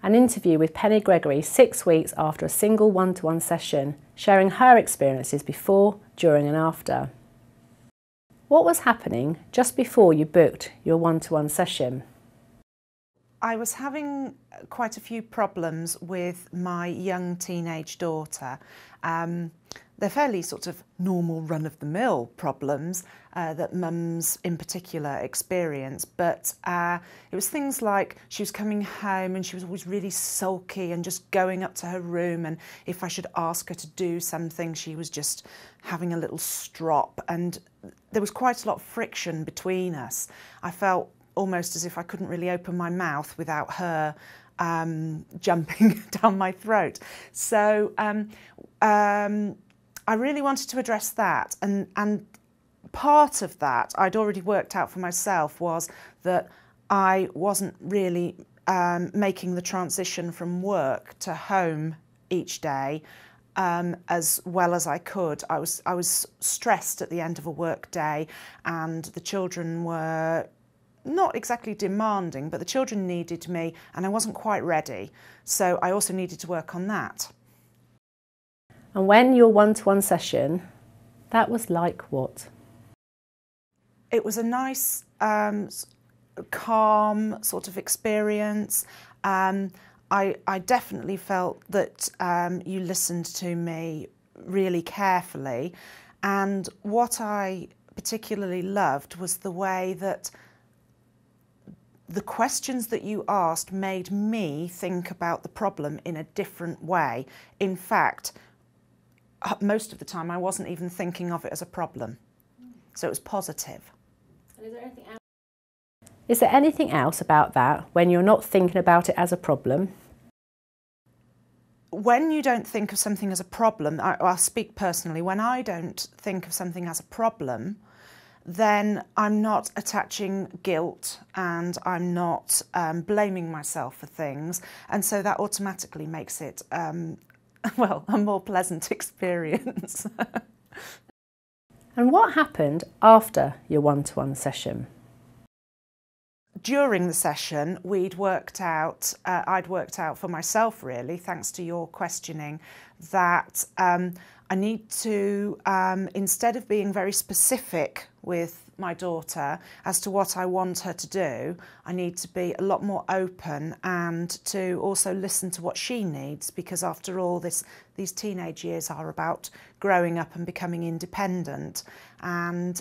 an interview with Penny Gregory 6 weeks after a single one-to-one session, sharing her experiences before, during and after. What was happening just before you booked your one-to-one session? I was having quite a few problems with my young teenage daughter. They're fairly sort of normal run-of-the-mill problems that mums in particular experience, but it was things like she was coming home and she was always really sulky and just going up to her room, and if I should ask her to do something she was just having a little strop, and there was quite a lot of friction between us. I felt almost as if I couldn't really open my mouth without her jumping down my throat. So I really wanted to address that, and part of that I'd already worked out for myself was that I wasn't really making the transition from work to home each day as well as I could. I was stressed at the end of a work day, and the children were not exactly demanding, but the children needed me and I wasn't quite ready. So I also needed to work on that. And when your one-to-one session, that was like what? It was a nice, calm sort of experience. I definitely felt that you listened to me really carefully, and what I particularly loved was the way that the questions that you asked made me think about the problem in a different way. In fact, most of the time I wasn't even thinking of it as a problem. So it was positive. And is there anything else about that when you're not thinking about it as a problem? When you don't think of something as a problem, I'll speak personally, when I don't think of something as a problem, then I'm not attaching guilt and I'm not blaming myself for things, and so that automatically makes it well, a more pleasant experience. And what happened after your one-to-one session? During the session, I'd worked out for myself really, thanks to your questioning, that I need to, instead of being very specific with my daughter as to what I want her to do, I need to be a lot more open and to also listen to what she needs, because after all, these teenage years are about growing up and becoming independent. And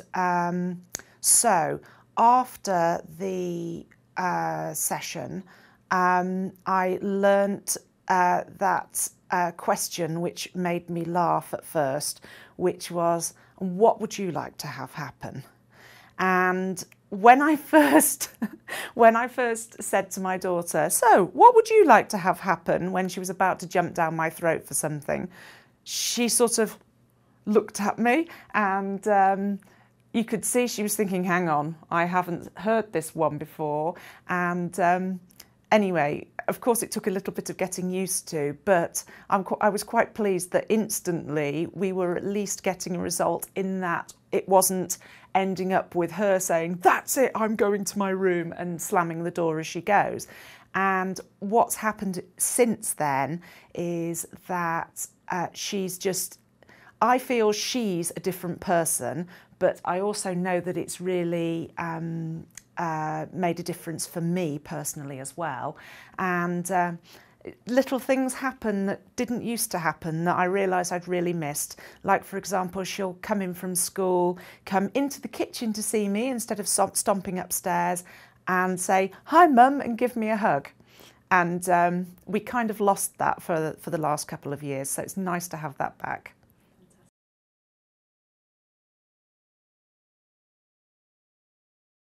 so after the session, I learnt that question which made me laugh at first, which was, what would you like to have happen? And when I first said to my daughter, so what would you like to have happen, when she was about to jump down my throat for something, she sort of looked at me, and you could see she was thinking, hang on, I haven't heard this one before. And anyway, of course it took a little bit of getting used to, but I was quite pleased that instantly we were at least getting a result, in that it wasn't ending up with her saying, that's it, I'm going to my room, and slamming the door as she goes. And what's happened since then is that I feel she's a different person, but I also know that it's really made a difference for me personally as well. And little things happen that didn't used to happen that I realised I'd really missed. Like, for example, she'll come in from school, come into the kitchen to see me instead of stomping upstairs, and say, hi mum, and give me a hug. And we kind of lost that for the last couple of years, so it's nice to have that back.